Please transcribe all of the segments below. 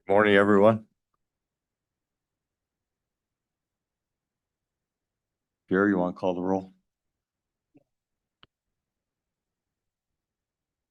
Morning, everyone. Jerry, you want to call the roll?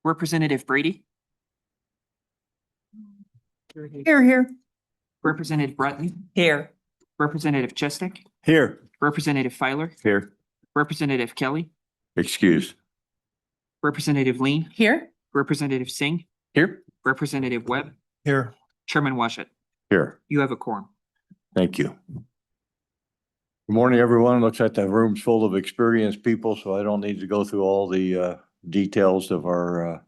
Representative Brady. Here. Representative Breton. Here. Representative Chestick. Here. Representative Filer. Here. Representative Kelly. Excuse. Representative Lean. Here. Representative Singh. Here. Representative Webb. Here. Chairman Washut. Here. You have a quorum. Thank you. Good morning, everyone. Looks like the room's full of experienced people, so I don't need to go through all the details of our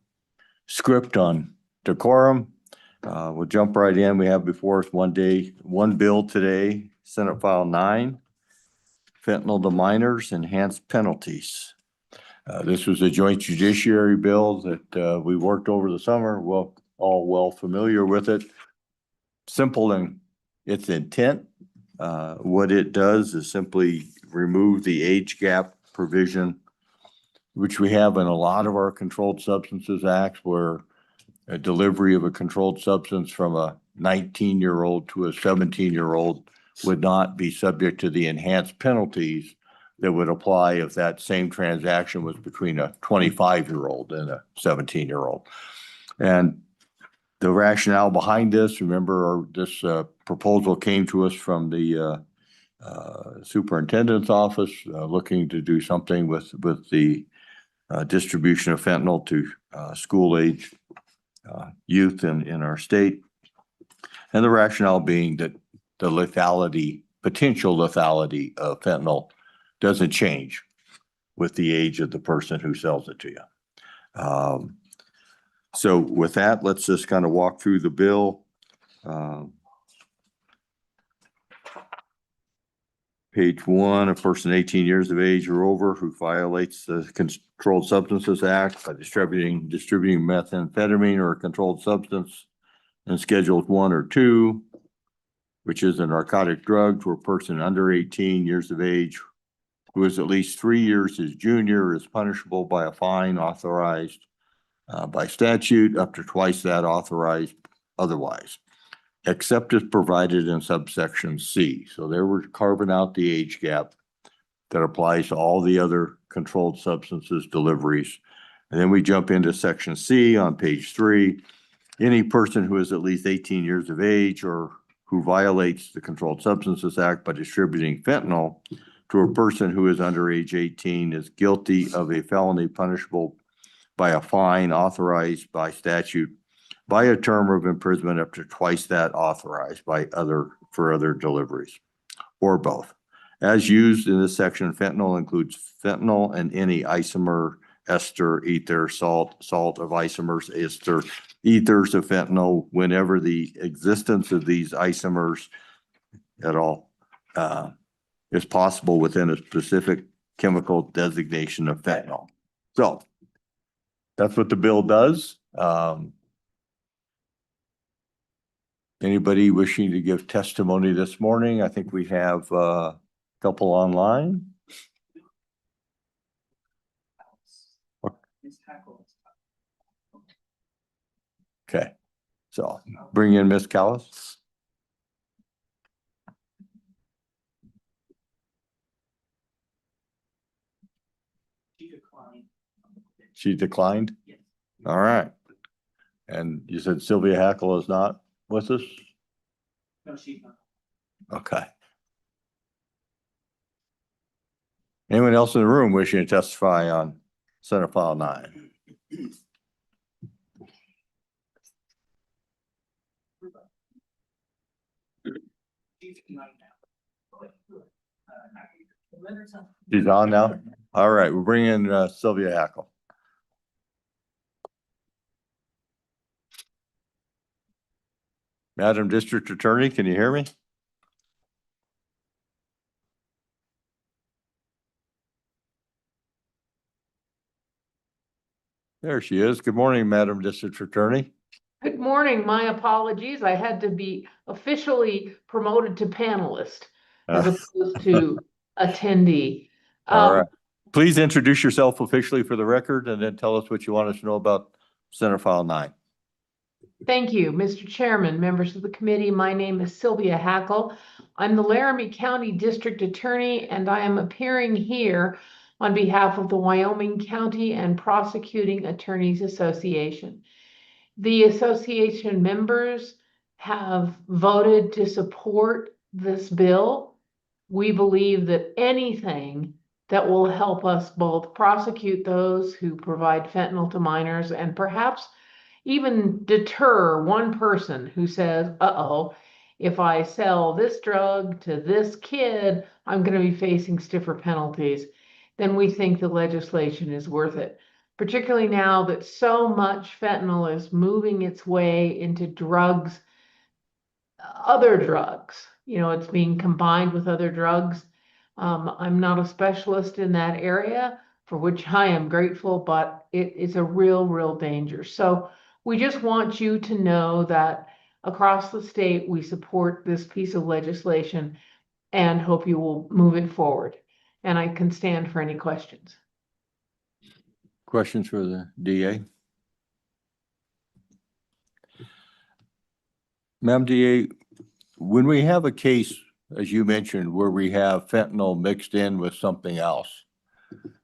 script on decorum. We'll jump right in. We have before us one bill today, Senate File 9, fentanyl to minors, enhanced penalties. This was a joint judiciary bill that we worked over the summer. Well, all well familiar with it. Simple in its intent. What it does is simply remove the age gap provision, which we have in a lot of our controlled substances acts, where a delivery of a controlled substance from a 19-year-old to a 17-year-old would not be subject to the enhanced penalties that would apply if that same transaction was between a 25-year-old and a 17-year-old. And the rationale behind this, remember, this proposal came to us from the superintendent's office, looking to do something with the distribution of fentanyl to school age youth in our state. And the rationale being that the potential lethality of fentanyl doesn't change with the age of the person who sells it to you. So with that, let's just kind of walk through the bill. Page 1, a person 18 years of age or over who violates the Controlled Substances Act by distributing methamphetamine or a controlled substance in Schedules 1 or 2, which is a narcotic drug, to a person under 18 years of age who is at least 3 years his junior, is punishable by a fine authorized by statute up to twice that authorized otherwise, except as provided in subsection C. So there we're carving out the age gap that applies to all the other controlled substances deliveries. And then we jump into section C on page 3. Any person who is at least 18 years of age or who violates the Controlled Substances Act by distributing fentanyl to a person who is under age 18 is guilty of a felony punishable by a fine authorized by statute by a term of imprisonment up to twice that authorized for other deliveries, or both. As used in this section, fentanyl includes fentanyl and any isomer, ester, ether, salt of isomers, ester, ethers of fentanyl, whenever the existence of these isomers at all is possible within a specific chemical designation of fentanyl. So that's what the bill does. Anybody wishing to give testimony this morning? I think we have a couple online. Okay, so bring in Ms. Callis. She declined? Yes. All right. And you said Sylvia Hackle is not with us? No, she's not. Okay. Anyone else in the room wishing to testify on Senate File 9? She's on now? All right, we'll bring in Sylvia Hackle. Madam District Attorney, can you hear me? There she is. Good morning, Madam District Attorney. Good morning. My apologies. I had to be officially promoted to panelist as opposed to attendee. All right. Please introduce yourself officially for the record and then tell us what you want us to know about Senate File 9. Thank you, Mr. Chairman, members of the committee. My name is Sylvia Hackle. I'm the Laramie County District Attorney, and I am appearing here on behalf of the Wyoming County and Prosecuting Attorneys Association. The association members have voted to support this bill. We believe that anything that will help us both prosecute those who provide fentanyl to minors and perhaps even deter one person who says, uh-oh, if I sell this drug to this kid, I'm going to be facing stiffer penalties, then we think the legislation is worth it. Particularly now that so much fentanyl is moving its way into drugs, other drugs. You know, it's being combined with other drugs. I'm not a specialist in that area, for which I am grateful, but it is a real danger. So we just want you to know that across the state, we support this piece of legislation and hope you will move it forward. And I can stand for any questions. Questions for the DA? Madam DA, when we have a case, as you mentioned, where we have fentanyl mixed in with something else,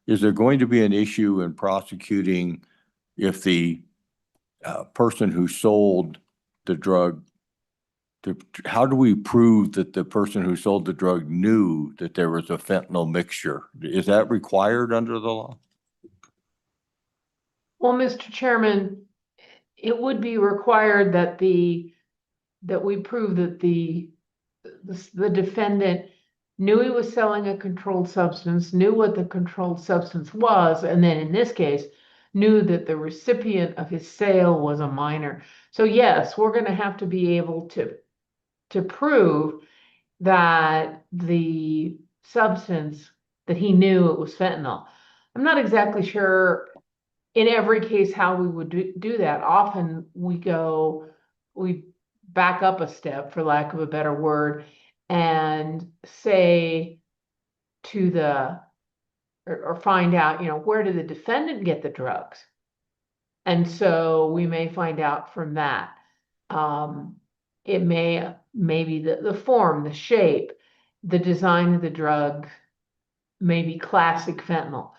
is there going to be an issue in prosecuting if the person who sold the drug, how do we prove that the person who sold the drug knew that there was a fentanyl mixture? Is that required under the law? Well, Mr. Chairman, it would be required that we prove that the defendant knew he was selling a controlled substance, knew what the controlled substance was, and then in this case, knew that the recipient of his sale was a minor. So yes, we're going to have to be able to prove that the substance that he knew it was fentanyl. I'm not exactly sure in every case how we would do that. Often we back up a step, for lack of a better word, and say to or find out, you know, where did the defendant get the drugs? And so we may find out from that. It maybe the form, the shape, the design of the drug, maybe classic fentanyl.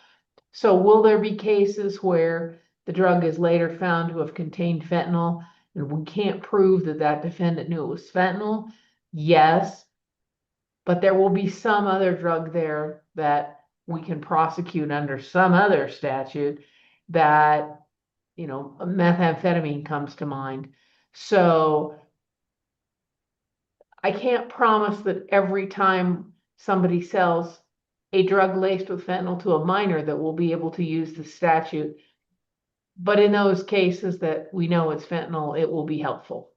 So will there be cases where the drug is later found to have contained fentanyl and we can't prove that that defendant knew it was fentanyl? Yes, but there will be some other drug there that we can prosecute under some other statute that, you know, methamphetamine comes to mind. So I can't promise that every time somebody sells a drug laced with fentanyl to a minor that we'll be able to use the statute. But in those cases that we know it's fentanyl, it will be helpful.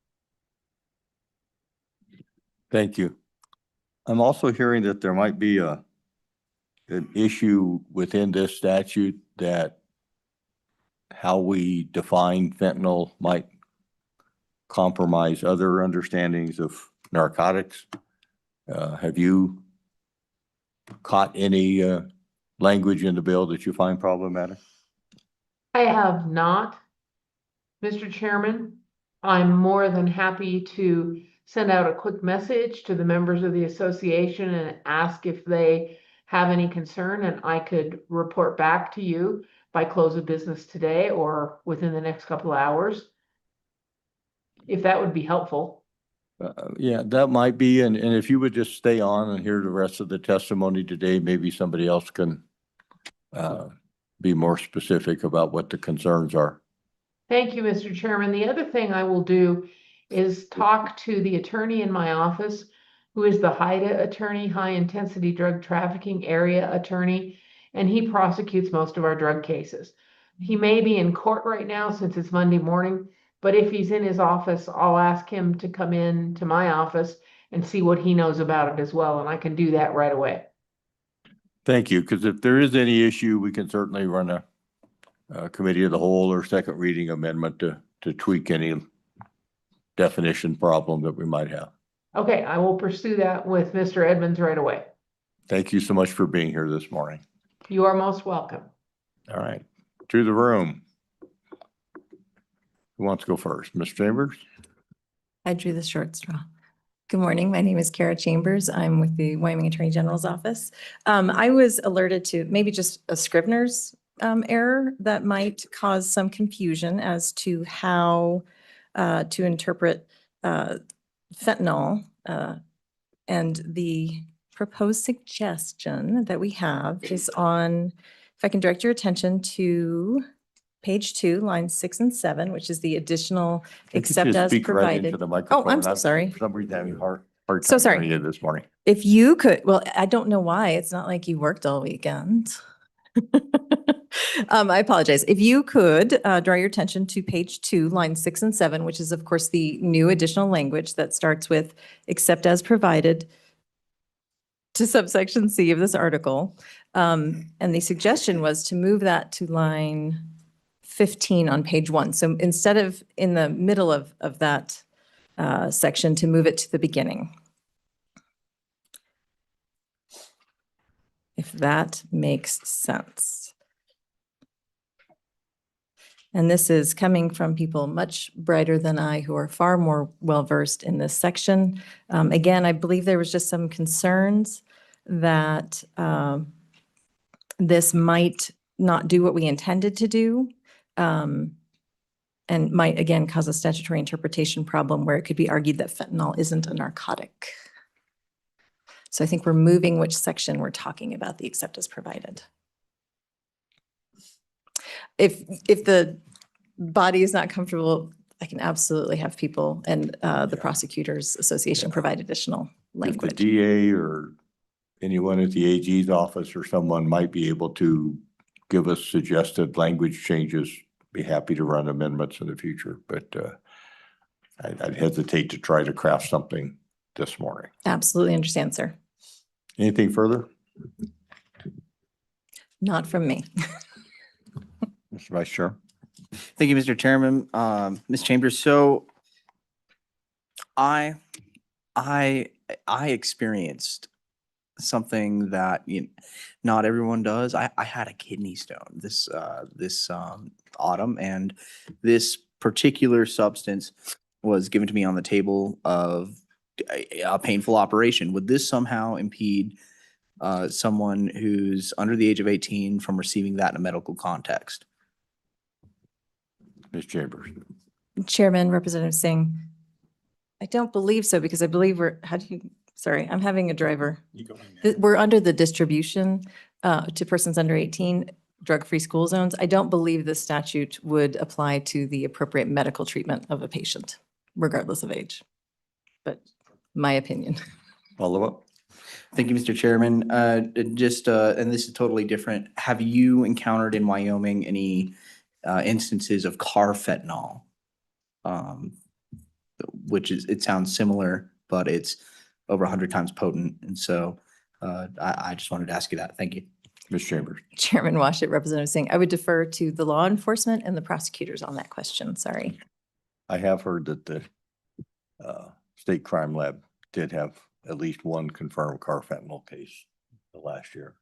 Thank you. I'm also hearing that there might be an issue within this statute that how we define fentanyl might compromise other understandings of narcotics. Have you caught any language in the bill that you find problematic? I have not, Mr. Chairman. I'm more than happy to send out a quick message to the members of the association and ask if they have any concern, and I could report back to you by close of business today or within the next couple of hours, if that would be helpful. Yeah, that might be. And if you would just stay on and hear the rest of the testimony today, maybe somebody else can be more specific about what the concerns are. Thank you, Mr. Chairman. The other thing I will do is talk to the attorney in my office, who is the HIDTA attorney, high intensity drug trafficking area attorney, and he prosecutes most of our drug cases. He may be in court right now since it's Monday morning, but if he's in his office, I'll ask him to come in to my office and see what he knows about it as well, and I can do that right away. Thank you, because if there is any issue, we can certainly run a committee of the whole or second reading amendment to tweak any definition problem that we might have. Okay, I will pursue that with Mr. Edmonds right away. Thank you so much for being here this morning. You are most welcome. All right, to the room. Who wants to go first? Ms. Chambers? I drew the short straw. Good morning. My name is Kara Chambers. I'm with the Wyoming Attorney General's office. I was alerted to maybe just a Scrivener's error that might cause some confusion as to how to interpret fentanyl. And the proposed suggestion that we have is on, if I can direct your attention to page 2, lines 6 and 7, which is the additional Could you except just as speak right into provided. the microphone? I'm so sorry. For some reason, having a hard So time sorry. hearing you this morning. If you could, well, I don't know why. It's not like you worked all weekend. I apologize. If you could draw your attention to page 2, lines 6 and 7, which is of course the new additional language that starts with except as provided to subsection C of this article. And the suggestion was to move that to line 15 on page 1. So instead of in the middle of that section, to move it to the beginning. If that makes sense. And this is coming from people much brighter than I who are far more well-versed in this section. Again, I believe there was just some concerns that this might not do what we intended to do, and might, again, cause a statutory interpretation problem where it could be argued that fentanyl isn't a narcotic. So I think we're moving which section we're talking about the except as provided. If the body is not comfortable, I can absolutely have people and the Prosecutors Association provide additional If the language. DA or anyone at the AG's office or someone might be able to give us suggested language changes, be happy to run amendments in the future, but I'd hesitate to try to craft something this morning. Absolutely understand, sir. Anything further? Not from me. Mr. Vice Chair? Thank you, Mr. Chairman. Ms. Chambers, so I experienced something that not everyone does. I had a kidney stone this autumn, and this particular substance was given to me on the table of a painful operation. Would this somehow impede someone who's under the age of 18 from receiving that in a medical context? Ms. Chambers? Chairman, Representative Singh, I don't believe so because I believe sorry, I'm having a driver. We're under the distribution to persons under 18, drug-free school zones. I don't believe this statute would apply to the appropriate medical treatment of a patient, regardless of age. But my opinion. Follow up? Thank you, Mr. Chairman. And this is totally different. Have you encountered in Wyoming any instances of car fentanyl? It sounds similar, but it's over 100 times potent. And so I just wanted to ask you that. Thank you. Ms. Chambers? Chairman Washit, Representative Singh, I would defer to the law enforcement and the prosecutors on that question. Sorry. I have heard that the state crime lab did have at least one confirmed carfentanil case the last year.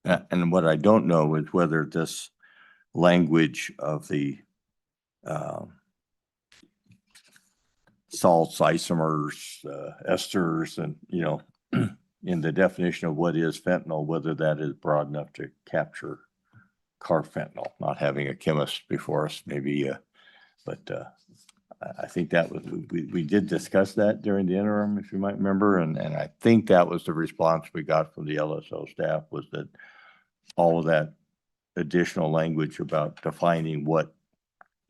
And what I don't know is whether this language of the salts, isomers, esters, and, in the definition of what is fentanyl, whether that is broad enough to capture carfentanil. Not having a chemist before us, maybe, but I think that was, we did discuss that during the interim, if you might remember, and I think that was the response we got from the LSO staff, was that all of that additional language about defining what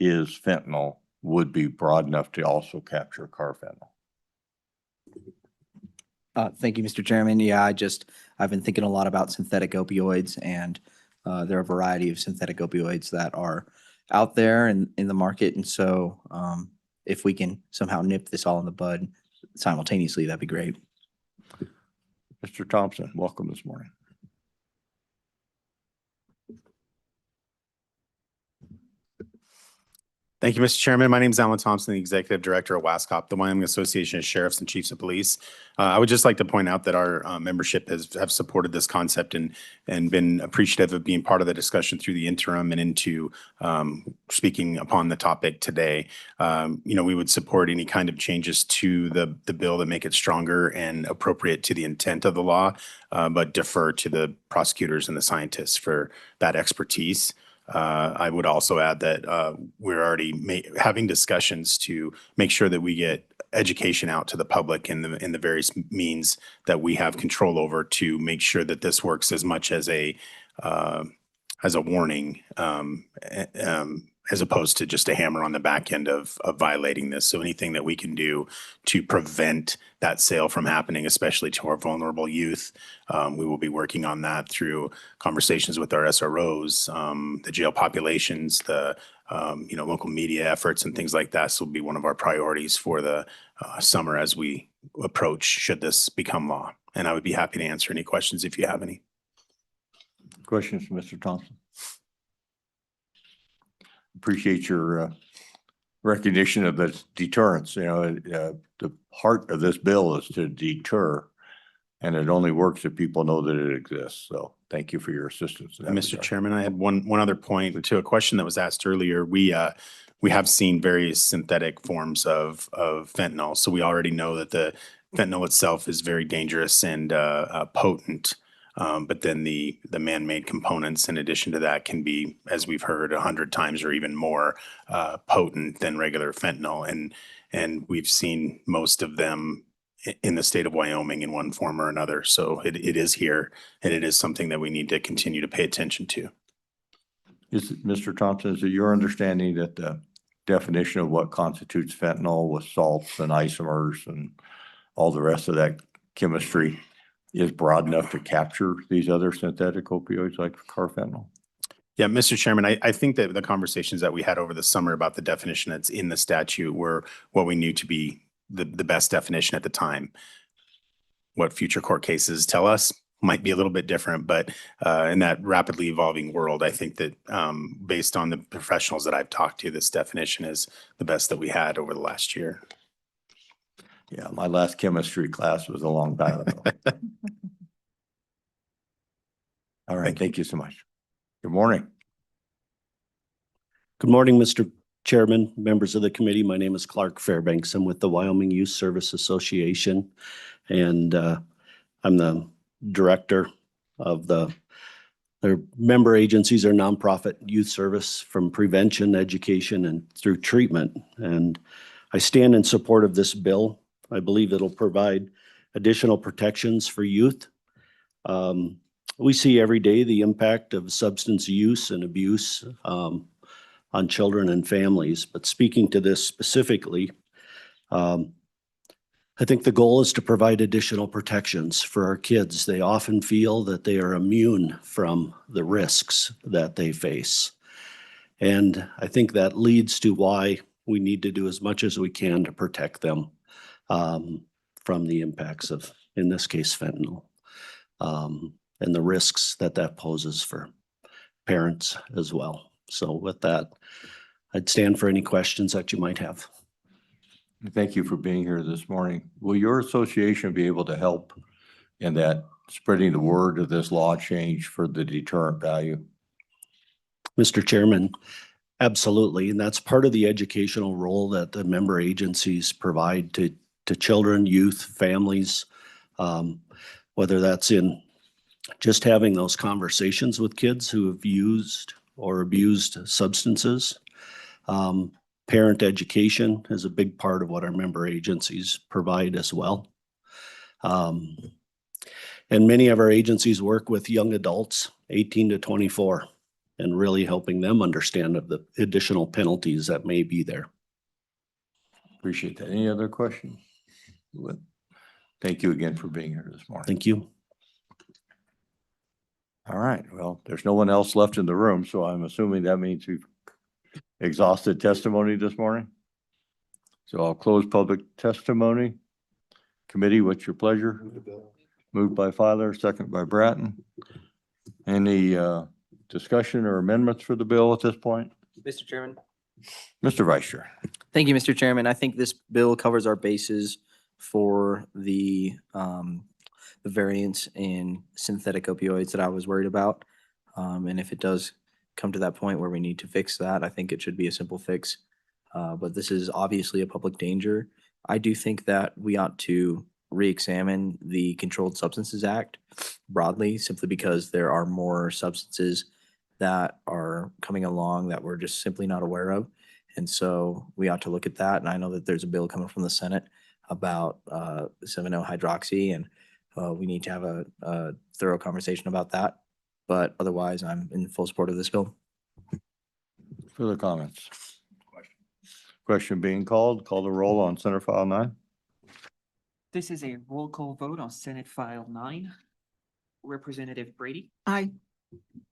is fentanyl would be broad enough to also capture carfentanil. Thank you, Mr. Chairman. Yeah, I've been thinking a lot about synthetic opioids, and there are a variety of synthetic opioids that are out there and in the market. And so if we can somehow nip this all in the bud simultaneously, that'd be great. Mr. Thompson, welcome this morning. Thank you, Mr. Chairman. My name is Alan Thompson, the Executive Director of WASCOP, the Wyoming Association of Sheriffs and Chiefs of Police. I would just like to point out that our membership have supported this concept and been appreciative of being part of the discussion through the interim and into speaking upon the topic today. We would support any kind of changes to the bill that make it stronger and appropriate to the intent of the law, but defer to the prosecutors and the scientists for that expertise. I would also add that we're already having discussions to make sure that we get education out to the public in the various means that we have control over to make sure that this works as much as a warning, as opposed to just a hammer on the back end of violating this. So anything that we can do to prevent that sale from happening, especially to our vulnerable youth, we will be working on that through conversations with our SROs, the jail populations, the local media efforts and things like that. This will be one of our priorities for the summer as we approach, should this become law. And I would be happy to answer any questions if you have any. Questions from Mr. Thompson? Appreciate your recognition of its deterrence. The heart of this bill is to deter, and it only works if people know that it exists. So thank you for your assistance. Mr. Chairman, I had one other point to a question that was asked earlier. We have seen various synthetic forms of fentanyl. So we already know that the fentanyl itself is very dangerous and potent. But then the man-made components in addition to that can be, as we've heard, 100 times or even more potent than regular fentanyl. And we've seen most of them in the state of Wyoming in one form or another. So it is here, and it is something that we need to continue to pay attention to. Mr. Thompson, is it your understanding that the definition of what constitutes fentanyl with salts and isomers and all the rest of that chemistry is broad enough to capture these other synthetic opioids like carfentanil? Yeah, Mr. Chairman, I think that the conversations that we had over the summer about the definition that's in the statute were what we knew to be the best definition at the time. What future court cases tell us might be a little bit different, but in that rapidly evolving world, I think that based on the professionals that I've talked to, this definition is the best that we had over the last year. Yeah, my last chemistry class was a long time ago. All right, thank you so much. Good morning. Good morning, Mr. Chairman, members of the committee. My name is Clark Fairbanks. I'm with the Wyoming Youth Service Association, and I'm the director of their member agencies are nonprofit youth service from prevention, education, and through treatment. And I stand in support of this bill. I believe it'll provide additional protections for youth. We see every day the impact of substance use and abuse on children and families. But speaking to this specifically, I think the goal is to provide additional protections for our kids. They often feel that they are immune from the risks that they face. And I think that leads to why we need to do as much as we can to protect them from the impacts of, in this case, fentanyl, and the risks that poses for parents as well. So with that, I'd stand for any questions that you might have. Thank you for being here this morning. Will your association be able to help in that spreading the word of this law change for the deterrent value? Mr. Chairman, absolutely. And that's part of the educational role that the member agencies provide to children, youth, families, whether that's in just having those conversations with kids who have used or abused substances. Parent education is a big part of what our member agencies provide as well. And many of our agencies work with young adults, 18 to 24, and really helping them understand of the additional penalties that may be there. Appreciate that. Any other questions? Thank you again for being here this morning. Thank you. All right. Well, there's no one else left in the room, so I'm assuming that means we've exhausted testimony this morning. So I'll close public testimony. Committee, what's your pleasure? Moved by Filer, second by Bratton. Any discussion or amendments for the bill at this point? Mr. Chairman, Mr. Vice Chair. Thank you, Mr. Chairman. I think this bill covers our bases for the variance in synthetic opioids that I was worried about. And if it does come to that point where we need to fix that, I think it should be a simple fix. But this is obviously a public danger. I do think that we ought to re-examine the Controlled Substances Act broadly, simply because there are more substances that are coming along that we're just simply not aware of. And so we ought to look at that. And I know that there's a bill coming from the Senate about 7-O-hydroxy, and we need to have a thorough conversation about that. But otherwise, I'm in full support of this bill. Further comments? Question being called. Call the roll on Senate File 9. This is a roll call vote on Senate File 9. Representative Brady, Aye.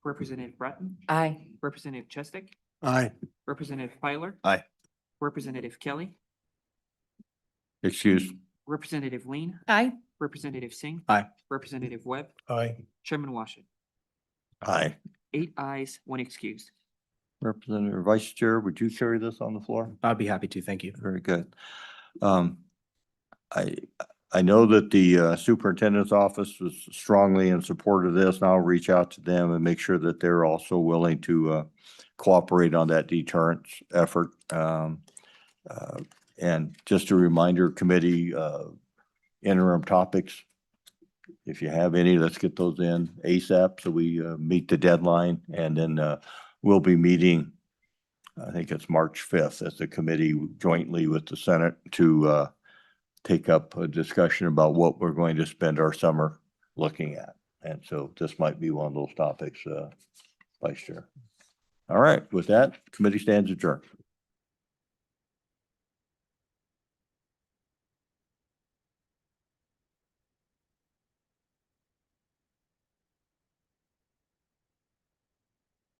Representative Bratton, Aye. Representative Chestick, Aye. Representative Filer. Aye. Representative Kelly, Excuse. Representative Lean, Aye. Representative Singh. Aye. Representative Webb, Aye. Chairman Washit. Aye. 8 ayes, 1 excused. Representative Vice Chair, would you carry this on the floor? I'd be happy to. Thank you. Very good. I know that the superintendent's office was strongly in support of this, and I'll reach out to them and make sure that they're also willing to cooperate on that deterrence effort. And just a reminder, committee interim topics. If you have any, let's get those in ASAP so we meet the deadline, and then we'll be meeting, I think it's March 5th, as a committee jointly with the Senate to take up a discussion about what we're going to spend our summer looking at. And so this might be one of those topics, Vice Chair. All right, with that, committee stands adjourned.